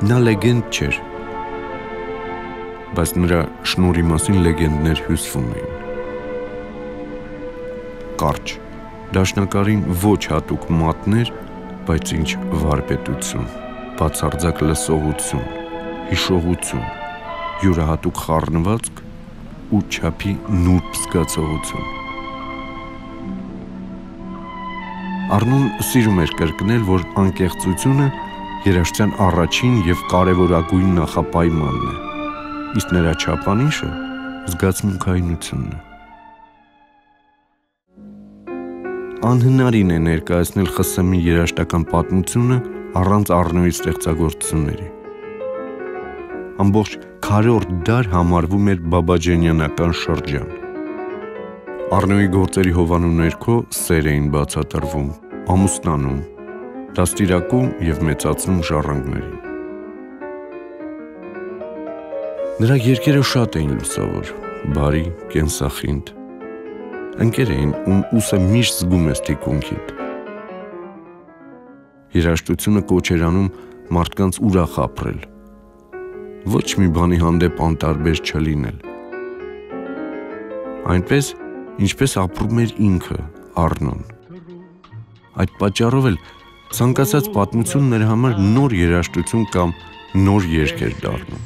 Նա լեգենդ չէր, բայց նրա շնորհի մասին լեգենդներ հյուսվում էին։ Կարճ, դաշնակարին ոչ հատուկ մատներ, բայց ինչ վարպետություն, բացարձակ լսողություն, հիշողություն, յուրահատուկ խառնվածք ու չափի նուրբ զգացողություն։ Առնուն սիրում էր կրկնել, որ անկեղծությունը երաժշտության առաջին և կարևորագույն նախապայմանն է, իսկ նրա չափանիշը զգացմունքայնությունն է։ Անհնարին է ներկայացնել ԽՍՀՄ-ի երաժշտական պատմությունը առանց Առնոյի ստեղծագործությունների։ Ամբողջ քառորդ դար համարվում էր բաբաջանյանական շրջան։ Առնոյի գործերի հովանու ներքո սեր էին բացատրվում, ամուսնանում, դաստիարակում և մեծացնում ժառանգներին։ Նրա երգերը շատ էին լուսավոր, բարի, կենսախինդ։ Ընկեր էին, ում ուսը միշտ զգում ես թիկունքիդ։ Երաժշտությունը կոչ էր անում մարդկանց ուրախ ապրել, ոչ մի բանի հանդեպ անտարբեր չլինել։ Այնպես, ինչպես ապրում էր ինքը, Առնոն։ Այդ պատճառով էլ ցանկացած պատմություն նրա համար նոր երաժշտություն կամ նոր երգ էր դառնում։